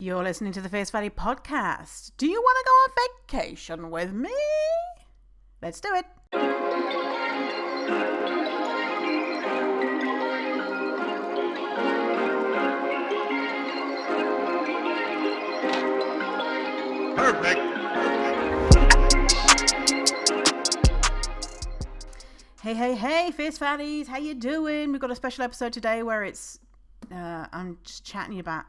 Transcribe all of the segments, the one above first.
You're listening to the Fierce Fatty podcast. Do you want to go on vacation with me? Let's do it. Perfect. Hey, Fierce Fatties, how you doing? We've got a special episode today where it's I'm just chatting about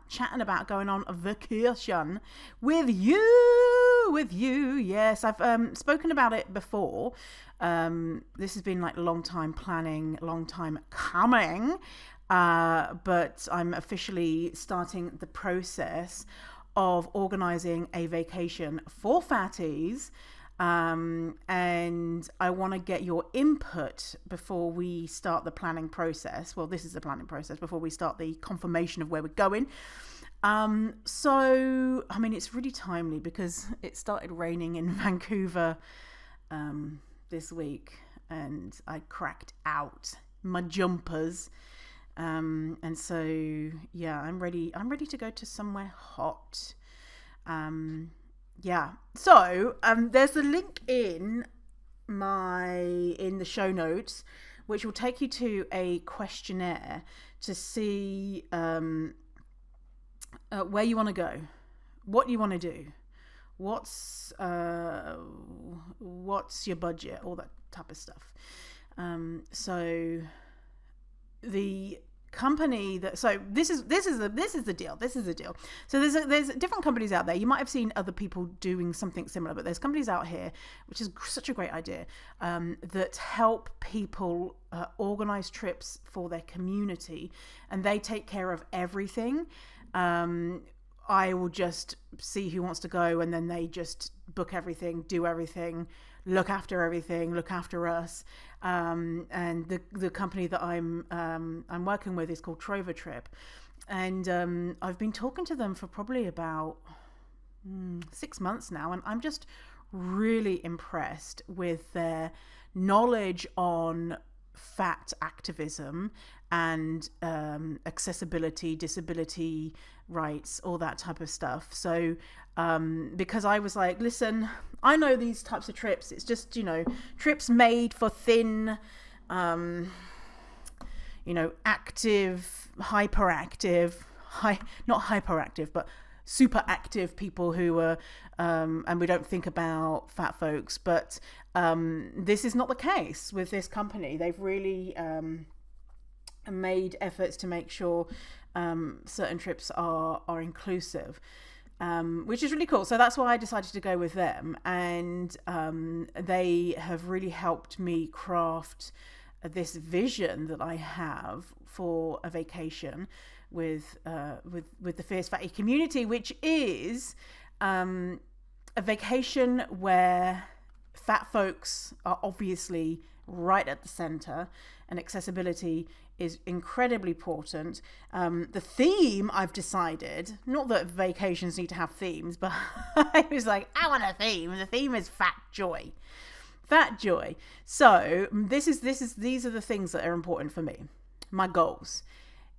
going on a vacation with you. Yes, I've spoken about it before. This has been like a long time planning, long time coming, but I'm officially starting the process of organizing a vacation for fatties. And I want to get your input before we start the planning process. Well, this is the planning process before we start the confirmation of where we're going. So, I mean, it's really timely because it started raining in Vancouver this week, and I cracked out my jumpers. And so, yeah, I'm ready to go to somewhere hot. Yeah, so there's a link in the show notes, which will take you to a questionnaire to see where you want to go, what you want to do, what's your budget, all that type of stuff. So the company this is the deal. So there's different companies out there. You might have seen other people doing something similar, but there's companies out here, which is such a great idea, that help people organize trips for their community, and they take care of everything. I will just see who wants to go, and then they just book everything, do everything, look after us. And the company that I'm working with is called Trova Trip, and I've been talking to them for probably about 6 months now, and I'm just really impressed with their knowledge on fat activism and accessibility, disability rights, all that type of stuff. So because I was like, listen, I know these types of trips, it's just, trips made for thin, active, not hyperactive, but super active people who are, and we don't think about fat folks, but this is not the case with this company. They've really made efforts to make sure certain trips are inclusive, which is really cool. So that's why I decided to go with them, and they have really helped me craft this vision that I have for a vacation with the Fierce Fatty community, which is a vacation where fat folks are obviously right at the center, and accessibility is incredibly important. The theme, I've decided, not that vacations need to have themes, but I was like, I want a theme. The theme is fat joy. So these are the things that are important for me. My goals.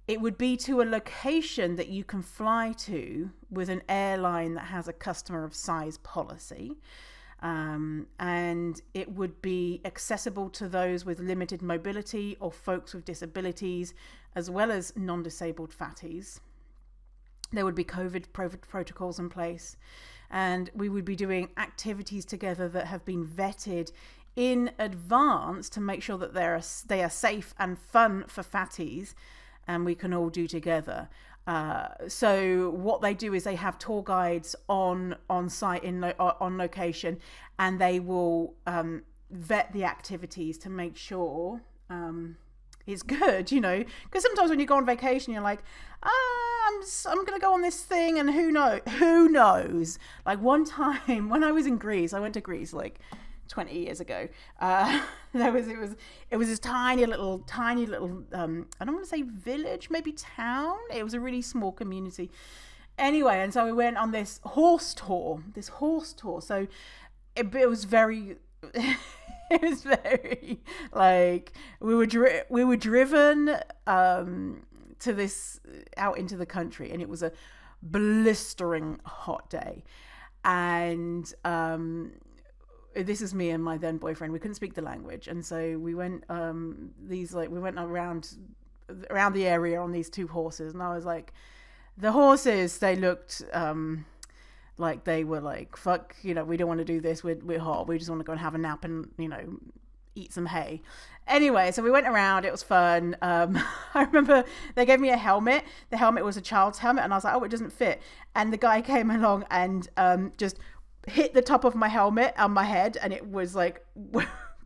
It would be to a location that you can fly to with an airline that has a customer of size policy. And it would be accessible to those with limited mobility or folks with disabilities, as well as non-disabled fatties. There would be COVID protocols in place, and we would be doing activities together that have been vetted in advance to make sure that they are safe and fun for fatties, and we can all do together. So what they do is they have tour guides on site on location, and they will vet the activities to make sure it's good, because sometimes when you go on vacation, you're like, I'm going to go on this thing, and who knows? Like one time when I was in Greece, I went to Greece like 20 years ago. It was this tiny little I don't want to say village, maybe town. It was a really small community. Anyway, and so we went on this horse tour. So it was very it was very like we were driven to this out into the country, and it was a blistering hot day. And this is me and my then boyfriend. We couldn't speak the language, and so we went we went around the area on these 2 horses, and I was like, the horses, they looked like they were like, fuck, we don't want to do this, we're hot, we just want to go and have a nap and eat some hay. Anyway, so we went around, it was fun. I remember they gave me a helmet. The helmet was a child's helmet, and I was like, oh, it doesn't fit. And the guy came along and just hit the top of my helmet on my head, and it was like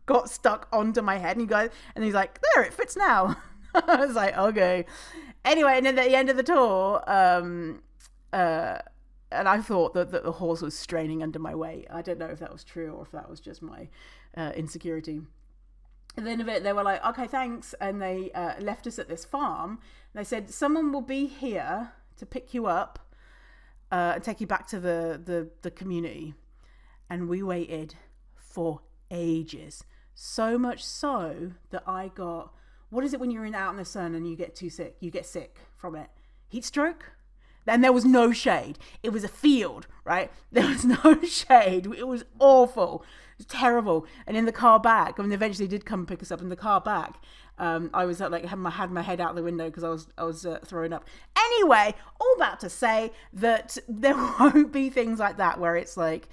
got stuck onto my head, and he's like, there, it fits now. I was like, okay. Anyway, and then at the end of the tour, and I thought that the horse was straining under my weight. I don't know if that was true or if that was just my insecurity. At the end of it, they were like, okay, thanks. And they left us at this farm. They said, someone will be here to pick you up and take you back to the community. And we waited for ages. So much so that I got, what is it when you're out in the sun and you get too sick? You get sick from it. Heat stroke? And there was no shade. It was a field, right? There was no shade. It was awful. It was terrible. And in the car back, eventually did come pick us up in the car back. I was like, had my head out the window because I was throwing up. Anyway, all that to say that there won't be things like that where it's like,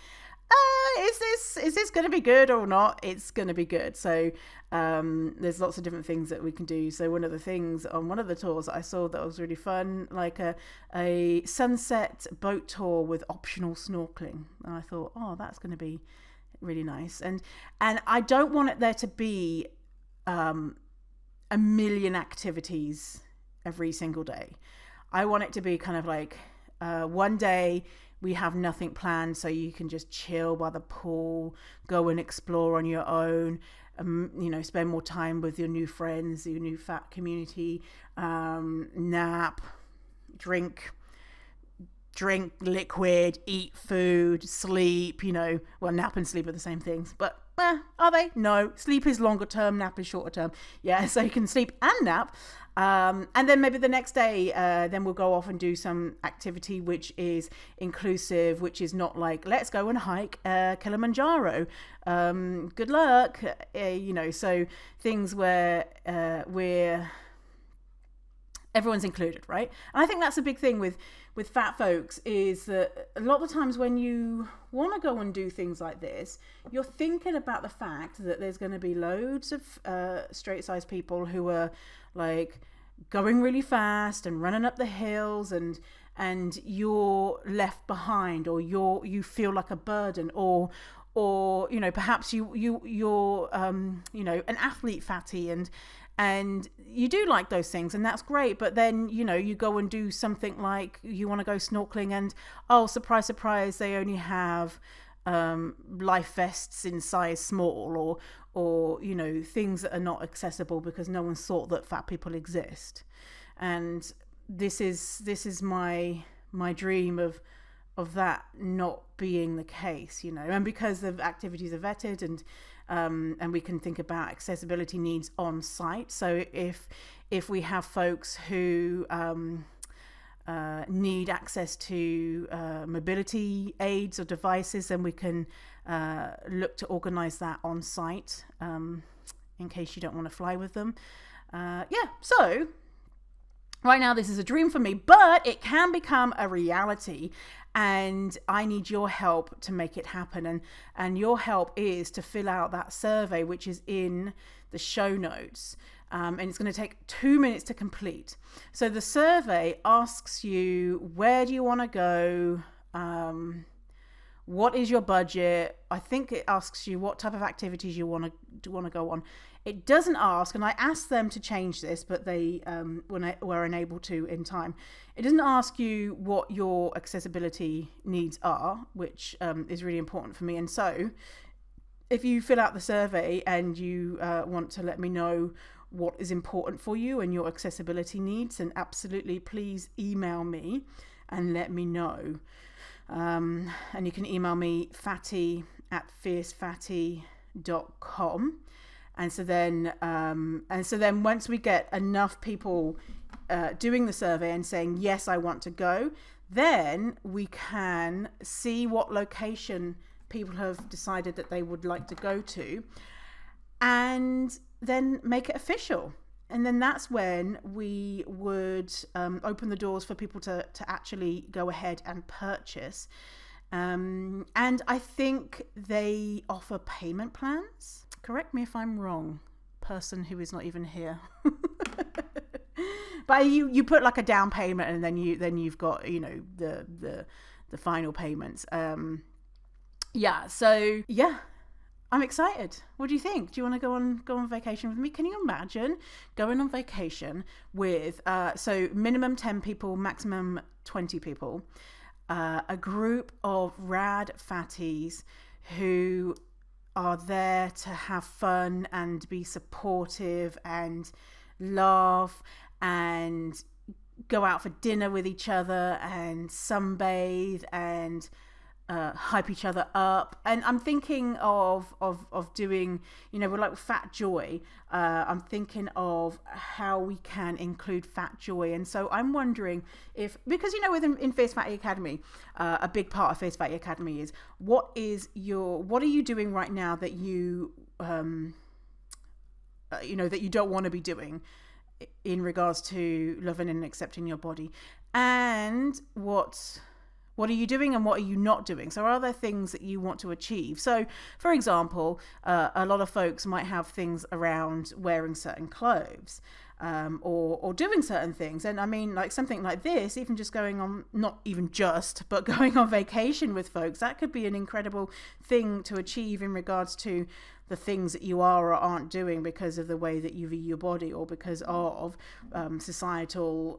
is this going to be good or not? It's going to be good. So there's lots of different things that we can do. So one of the things on one of the tours that I saw that was really fun, like a sunset boat tour with optional snorkeling. And I thought, oh, that's going to be really nice. And I don't want it there to be a million activities every single day. I want it to be kind of like one day we have nothing planned, so you can just chill by the pool, go and explore on your own, spend more time with your new friends, your new fat community, nap, drink liquid, eat food, sleep, well, nap and sleep are the same things, but are they? No, sleep is longer term, nap is shorter term. Yeah, so you can sleep and nap. And then maybe the next day, then we'll go off and do some activity which is inclusive, which is not like, let's go and hike Kilimanjaro. Good luck. So things where everyone's included, right? And I think that's a big thing with fat folks, is that a lot of the times when you want to go and do things like this, you're thinking about the fact that there's going to be loads of straight-sized people who are like going really fast and running up the hills, and you're left behind, or you feel like a burden, or perhaps you're an athlete fatty, and you do like those things, and that's great, but then you go and do something like you want to go snorkeling, and oh, surprise surprise, they only have life vests in size small, or things that are not accessible because no one's thought that fat people exist. And this is my dream of that not being the case, and because the activities are vetted, and we can think about accessibility needs on site. So if we have folks who need access to mobility aids or devices, then we can look to organize that on site, in case you don't want to fly with them. So right now this is a dream for me, but it can become a reality, and I need your help to make it happen. And your help is to fill out that survey, which is in the show notes. And it's going to take 2 minutes to complete. So the survey asks you, where do you want to go? What is your budget? I think it asks you what type of activities you want to go on. It doesn't ask, and I asked them to change this, but they were unable to in time. It doesn't ask you what your accessibility needs are, which is really important for me. And so if you fill out the survey and you want to let me know what is important for you and your accessibility needs, then absolutely please email me and let me know. And you can email me fatty@fiercefatty.com. And so then once we get enough people doing the survey and saying, yes, I want to go, Then we can see what location people have decided that they would like to go to, and then make it official. And then that's when we would open the doors for people to actually go ahead and purchase. And I think they offer payment plans. Correct me if I'm wrong, person who is not even here. But you put like a down payment, and then you've got, you know, the final payments. So I'm excited. What do you think? Do you want to go on vacation with me? Can you imagine going on vacation with so minimum 10 people, maximum 20 people, a group of rad fatties who are there to have fun and be supportive and laugh and go out for dinner with each other and sunbathe and hype each other up. And I'm thinking of doing, you know, we're like Fat Joy. I'm thinking of how we can include Fat Joy. And so I'm wondering if, because, you know, in Fierce Fatty Academy, a big part of Fierce Fatty Academy is what are you doing right now that you that you don't want to be doing in regards to loving and accepting your body, and what are you doing and what are you not doing? So are there things that you want to achieve? So, for example, a lot of folks might have things around wearing certain clothes, or doing certain things. And I mean, like something like this, even just going on, not even just, but going on vacation with folks, that could be an incredible thing to achieve in regards to the things that you are or aren't doing because of the way that you view your body, or because of societal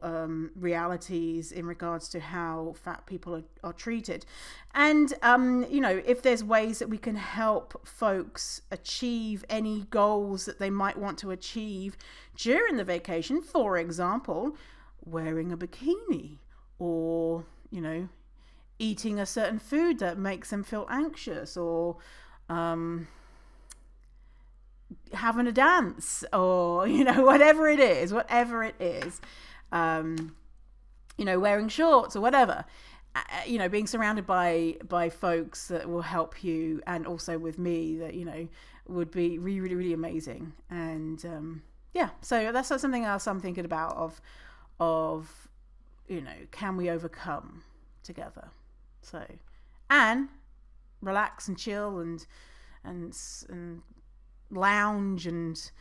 realities in regards to how fat people are treated. And, if there's ways that we can help folks achieve any goals that they might want to achieve during the vacation, for example, wearing a bikini, or, eating a certain food that makes them feel anxious, or having a dance, or whatever it is, wearing shorts or whatever, being surrounded by folks that will help you, and also with me, that would be really, really, really amazing. And so that's something else I'm thinking about of can we overcome together? So, and relax and chill and lounge and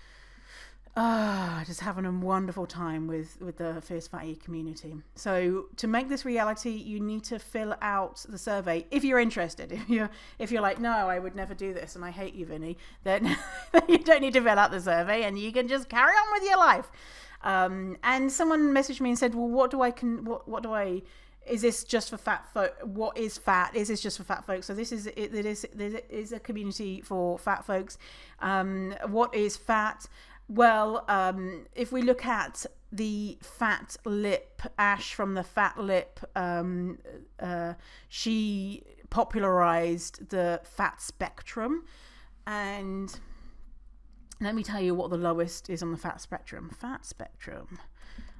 just having a wonderful time with the Fierce Fatty community. So to make this reality, you need to fill out the survey if you're interested. If you're like, no, I would never do this and I hate you, Vinny, then you don't need to fill out the survey and you can just carry on with your life. And someone messaged me and said, well, what do I is this just for fat folk? What is fat? Is this just for fat folks? So this is it is a community for fat folks. What is fat? Well, if we look at the Fat Lip, Ash from the Fat Lip, she popularized the fat spectrum. And let me tell you what the lowest is on the fat spectrum. Fat spectrum,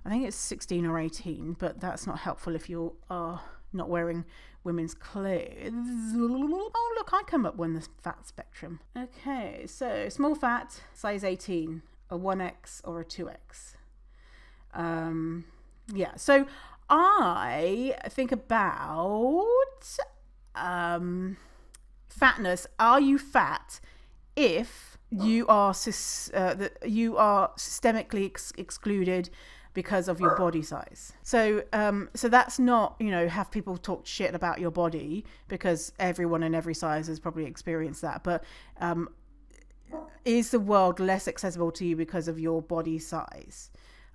I think it's 16 or 18, but that's not helpful if you are not wearing women's clothes. Oh, look, I come up with the fat spectrum. Okay, so small fat, size 18, a 1X or a 2X. So I think about fatness. Are you fat if you are systemically excluded because of your body size? So that's not, have people talk shit about your body, because everyone in every size has probably experienced that. But is the world less accessible to you because of your body size?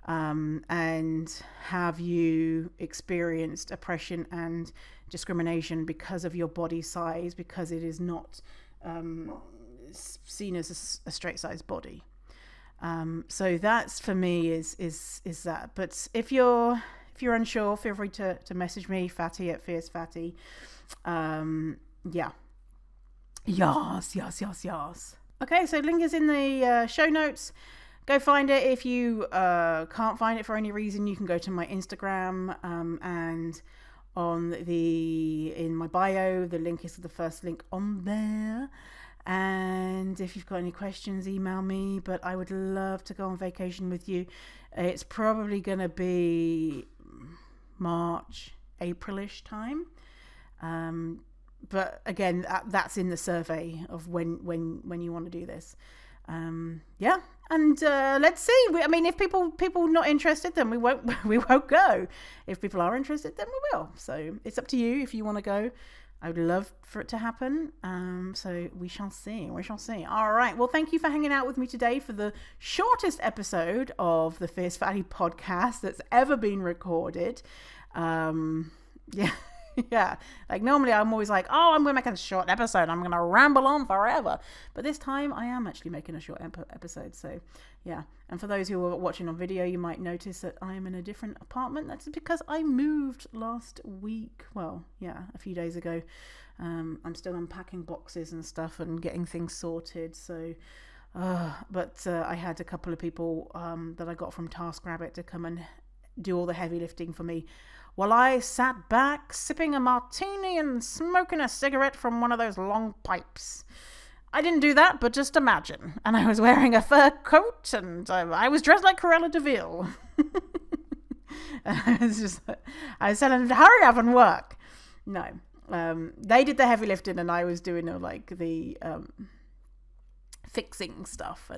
And have you experienced oppression and discrimination because of your body size, because it is not seen as a straight size body? So that's, for me, is that. But if you're unsure, feel free to message me, Fatty at Fierce Fatty. Yes. Okay, so link is in the show notes. Go find it. If you can't find it for any reason, you can go to my Instagram, and in my bio. The link is the first link on there. And if you've got any questions, email me. But I would love to go on vacation with you. It's probably going to be March, April-ish time. But again, that's in the survey of when you want to do this. Yeah, and let's see. If people not interested, then we won't go. If people are interested, then we will. So it's up to you if you want to go. I would love for it to happen. So we shall see. All right. Well, thank you for hanging out with me today for the shortest episode of the Fierce Fatty podcast that's ever been recorded. Yeah. Yeah, like normally I'm always like, oh, I'm going to make a short episode. I'm going to ramble on forever. But this time I am actually making a short episode. So yeah. And for those who are watching on video, you might notice that I am in a different apartment. That's because I moved last week. Well, yeah, a few days ago. I'm still unpacking boxes and stuff and getting things sorted. So, but I had a couple of people that I got from TaskRabbit to come and do all the heavy lifting for me, while I sat back, sipping a martini and smoking a cigarette from one of those long pipes. I didn't do that, but just imagine. And I was wearing a fur coat, and I was dressed like Cruella de Vil. I was telling them to hurry up and work. No. They did the heavy lifting, and I was doing the fixing stuff,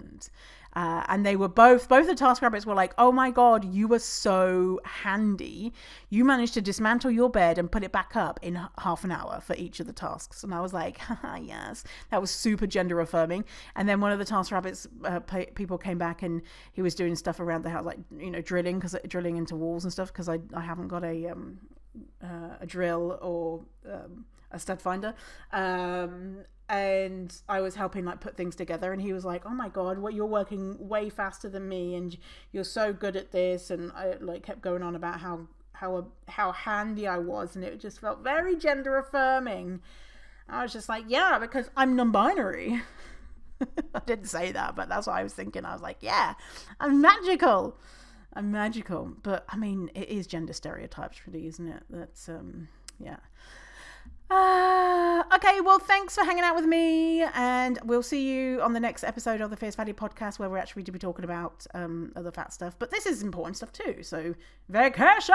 and they were both the TaskRabbits were like, oh my god, you were so handy. You managed to dismantle your bed and put it back up in half an hour for each of the tasks. And I was like, haha, yes, that was super gender affirming. And then one of the TaskRabbits people came back, and he was doing stuff around the house, like, drilling into walls and stuff, because I haven't got a drill or a stud finder. And I was helping put things together, and he was like, oh my god, you're working way faster than me, and you're so good at this. And I kept going on about how handy I was, and it just felt very gender affirming. I was just like, yeah, because I'm non-binary. I didn't say that, but that's what I was thinking. I was like, yeah, I'm magical. But it is gender stereotypes, really, isn't it? That's yeah. Okay, well, thanks for hanging out with me, and we'll see you on the next episode of the Fierce Fatty podcast, where we're actually to be talking about other fat stuff, but this is important stuff too, so vacation!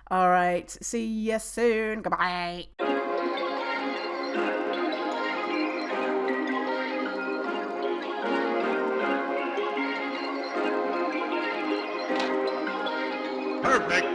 All right, see you soon. Goodbye. Perfect.